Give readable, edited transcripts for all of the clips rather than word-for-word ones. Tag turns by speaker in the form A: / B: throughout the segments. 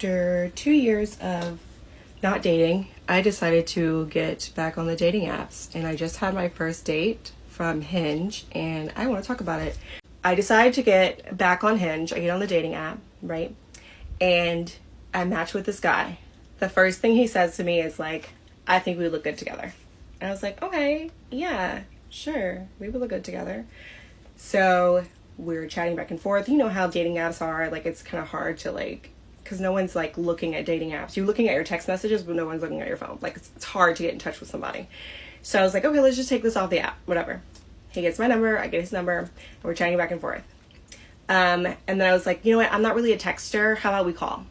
A: after 2 years of not dating, I decided to get back on the dating apps, and I just had my first date from Hinge, and I want to talk about it. I decided to get back on Hinge. I get on the dating app, right? And I match with this guy. The first thing he says to me is like, I think we look good together. And I was like, okay, yeah, sure, we would look good together. So we're chatting back and forth. You know how dating apps are, like it's kind of hard to like, because no one's like looking at dating apps. You're looking at your text messages, but no one's looking at your phone. Like it's hard to get in touch with somebody. So I was like, okay, let's just take this off the app, whatever. He gets my number, I get his number, and we're chatting back and forth. And then I was like, you know what, I'm not really a texter. How about we call?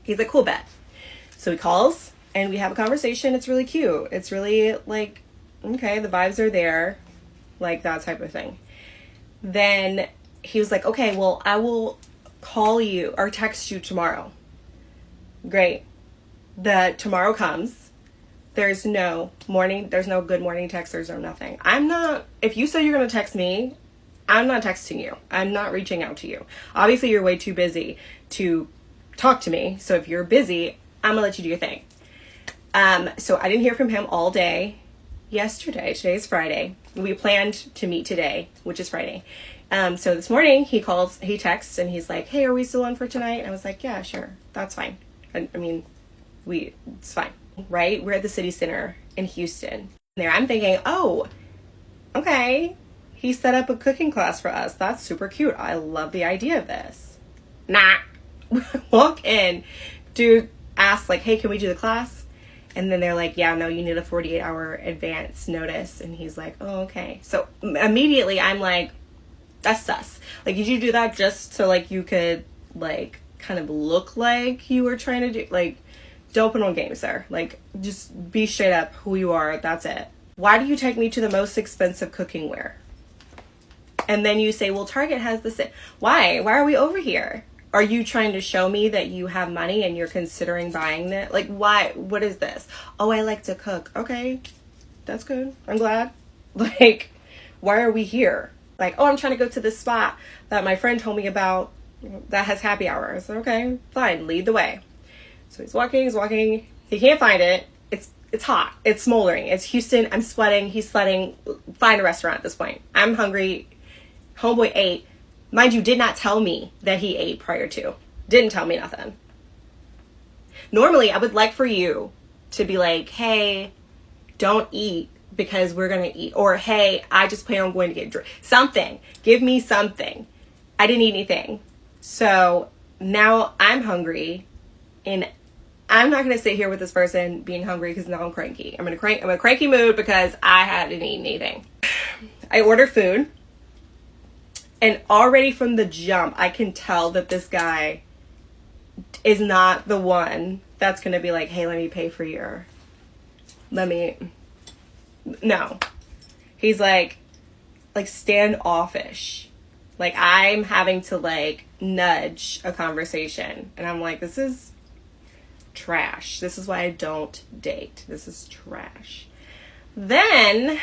A: He's like, cool, bet. So he calls and we have a conversation. It's really cute. It's really like, okay, the vibes are there, like that type of thing. Then he was like, okay, well, I will call you or text you tomorrow. Great. The tomorrow comes. There's no good morning text. There's no nothing. If you say you're going to text me, I'm not texting you. I'm not reaching out to you. Obviously, you're way too busy to talk to me. So if you're busy, I'm going to let you do your thing. So I didn't hear from him all day yesterday. Today's Friday. We planned to meet today, which is Friday. So this morning he texts and he's like, hey, are we still on for tonight? And I was like, yeah, sure. That's fine. I mean, it's fine. Right? We're at the city center in Houston. There, I'm thinking, oh, okay. He set up a cooking class for us. That's super cute. I love the idea of this. Nah. Walk in. Dude asks like, hey, can we do the class? And then they're like, yeah, no, you need a 48-hour advance notice. And he's like, oh, okay. So immediately I'm like, that's sus. Like, did you do that just so like you could like kind of look like you were trying to do, like, don't put on games there. Like, just be straight up who you are. That's it. Why do you take me to the most expensive cooking wear? And then you say, well, Target has the same. Why? Why are we over here? Are you trying to show me that you have money and you're considering buying that? Like, why? What is this? Oh, I like to cook. Okay, that's good. I'm glad. Like, why are we here? Like, oh, I'm trying to go to this spot that my friend told me about that has happy hours. Okay, fine. Lead the way. So he's walking. He can't find it. It's hot. It's smoldering. It's Houston. I'm sweating. He's sweating. Find a restaurant at this point. I'm hungry. Homeboy ate. Mind you, did not tell me that he ate prior to. Didn't tell me nothing. Normally, I would like for you to be like, hey, don't eat because we're going to eat. Or, hey, I just plan on going to get drunk. Something. Give me something. I didn't eat anything. So now I'm hungry. And I'm not going to sit here with this person being hungry because now I'm cranky. I'm in a cranky mood because I hadn't eaten anything. I order food. And already from the jump, I can tell that this guy is not the one that's going to be like, hey, let me pay for your... No. He's like standoffish. Like, I'm having to like nudge a conversation. And I'm like, this is trash. This is why I don't date. This is trash. Then...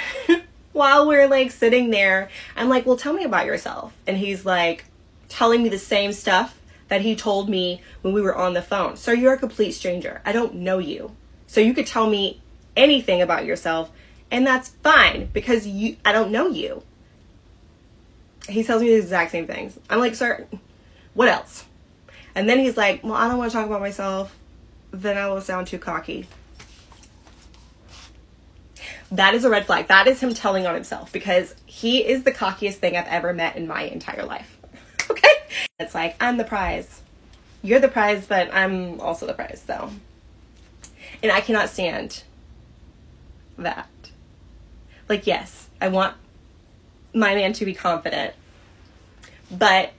A: while we're like sitting there, I'm like, well, tell me about yourself. And he's like telling me the same stuff that he told me when we were on the phone. So you're a complete stranger. I don't know you. So you could tell me anything about yourself and that's fine because I don't know you. He tells me the exact same things. I'm like, sir, what else? And then he's like, well, I don't want to talk about myself. Then I will sound too cocky. That is a red flag. That is him telling on himself because he is the cockiest thing I've ever met in my entire life. Okay? It's like, I'm the prize. You're the prize, but I'm also the prize, though. And I cannot stand that. Like, yes, I want my man to be confident. But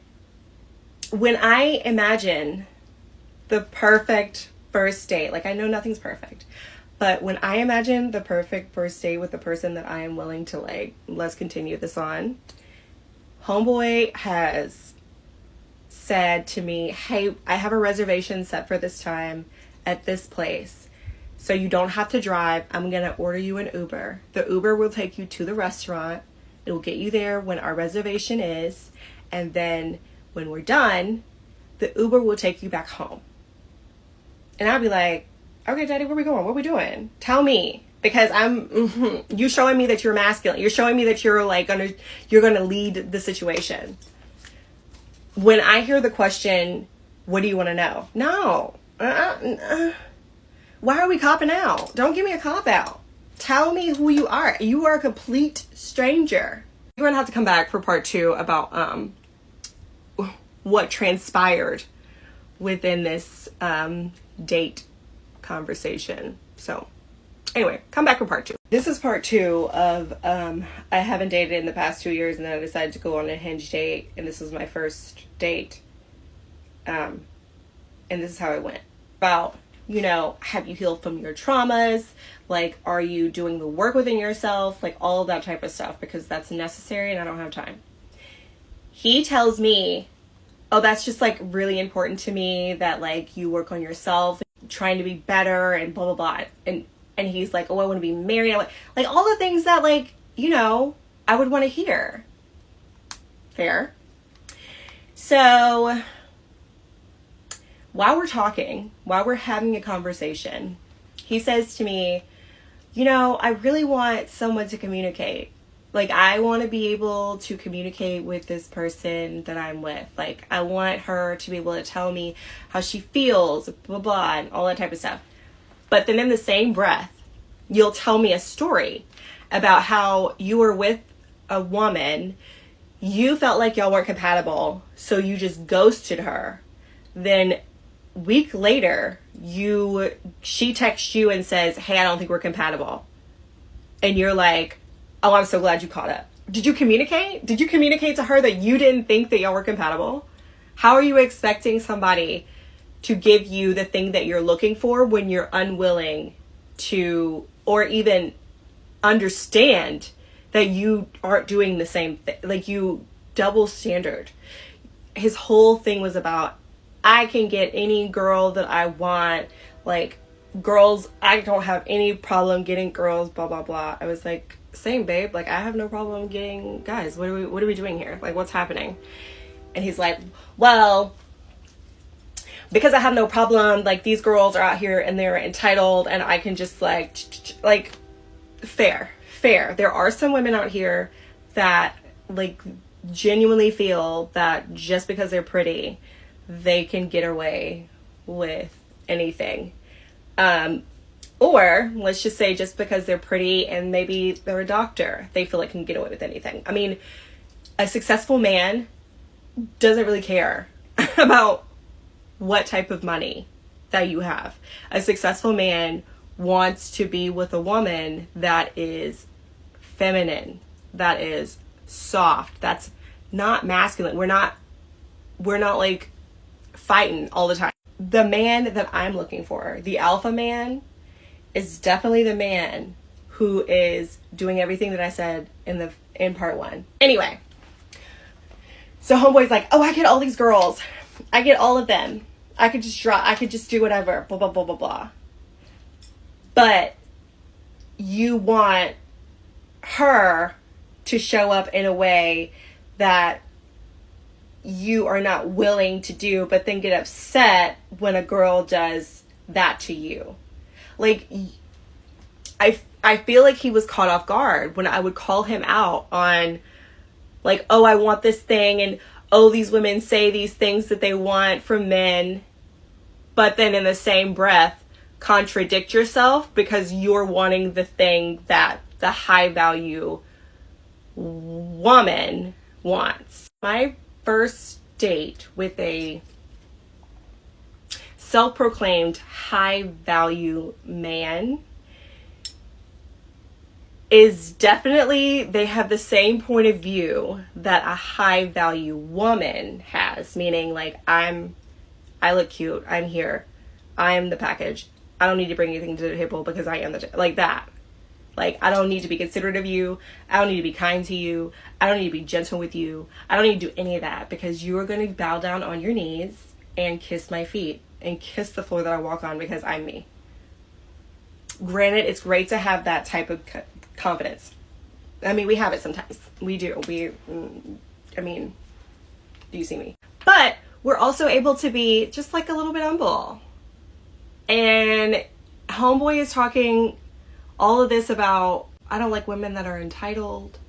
A: when I imagine the perfect first date, like I know nothing's perfect. But when I imagine the perfect first date with the person that I am willing to like, let's continue this on, homeboy has said to me, hey, I have a reservation set for this time at this place. So you don't have to drive. I'm going to order you an Uber. The Uber will take you to the restaurant. It will get you there when our reservation is. And then when we're done, the Uber will take you back home. And I'd be like, okay, daddy, where we going? What are we doing? Tell me. Because you showing me that you're masculine. You're showing me that you're like you're gonna lead the situation. When I hear the question, what do you want to know? No. Why are we copping out? Don't give me a cop out. Tell me who you are. You are a complete stranger. You're gonna have to come back for part 2 about what transpired within this date conversation. So anyway, come back for part 2. This is part 2 of I haven't dated in the past 2 years, and then I decided to go on a Hinge date, and this was my first date. And this is how it went. About, you know, have you healed from your traumas? Like, are you doing the work within yourself? Like, all of that type of stuff, because that's necessary and I don't have time. He tells me, oh, that's just like really important to me that like you work on yourself, trying to be better and blah, blah, blah. And he's like, oh, I want to be married. Like all the things that like, you know, I would want to hear. Fair. So while we're talking, while we're having a conversation, he says to me, you know, I really want someone to communicate. Like, I want to be able to communicate with this person that I'm with. Like, I want her to be able to tell me how she feels, blah, blah, and all that type of stuff. But then in the same breath, you'll tell me a story about how you were with a woman, you felt like y'all weren't compatible, so you just ghosted her. Then a week later, she texts you and says, hey, I don't think we're compatible. And you're like, oh, I'm so glad you caught up. Did you communicate? Did you communicate to her that you didn't think that y'all were compatible? How are you expecting somebody to give you the thing that you're looking for when you're unwilling to, or even understand that you aren't doing the same thing? Like, you double standard. His whole thing was about, I can get any girl that I want. Like, girls, I don't have any problem getting girls, blah, blah, blah. I was like, same, babe. Like, I have no problem getting guys. What are we doing here? Like, what's happening? And he's like, well, because I have no problem, like, these girls are out here and they're entitled and I can just like fair. There are some women out here that like genuinely feel that just because they're pretty, they can get away with anything. Or let's just say just because they're pretty and maybe they're a doctor, they feel like can get away with anything. I mean, a successful man doesn't really care about what type of money that you have. A successful man wants to be with a woman that is feminine, that is soft, that's not masculine. We're not like fighting all the time. The man that I'm looking for, the alpha man, is definitely the man who is doing everything that I said in part 1. Anyway, so homeboy's like, oh, I get all these girls. I get all of them. I could just do whatever, blah, blah, blah, blah, blah. But you want her to show up in a way that you are not willing to do, but then get upset when a girl does that to you. Like, I feel like he was caught off guard when I would call him out on, like, oh, I want this thing, and oh, these women say these things that they want from men, but then in the same breath contradict yourself because you're wanting the thing that the high value woman wants. My first date with a self-proclaimed high value man is definitely, they have the same point of view that a high value woman has, meaning like, I look cute, I'm here, I'm the package, I don't need to bring anything to the table because I am like that. Like, I don't need to be considerate of you, I don't need to be kind to you, I don't need to be gentle with you, I don't need to do any of that because you are going to bow down on your knees and kiss my feet and kiss the floor that I walk on because I'm me. Granted, it's great to have that type of confidence. I mean, we have it sometimes. We do. I mean, do you see me? But we're also able to be just like a little bit humble. And homeboy is talking all of this about, I don't like women that are entitled,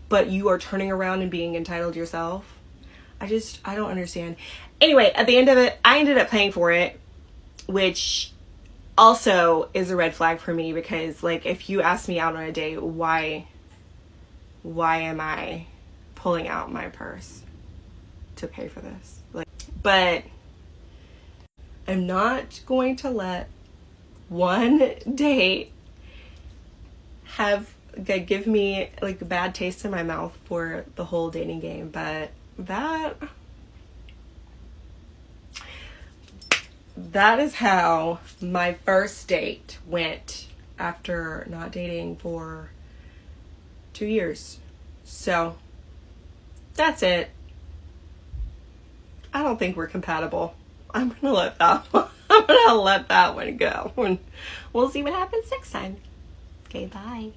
A: but you are turning around and being entitled yourself. I don't understand. Anyway, at the end of it, I ended up paying for it, which also is a red flag for me, because like, if you ask me out on a date, why am I pulling out my purse to pay for this? Like, but I'm not going to let one date give me like a bad taste in my mouth for the whole dating game. But that is how my first date went after not dating for 2 years. So that's it. I don't think we're compatible. I'm gonna let that one go. And we'll see what happens next time. Okay, bye.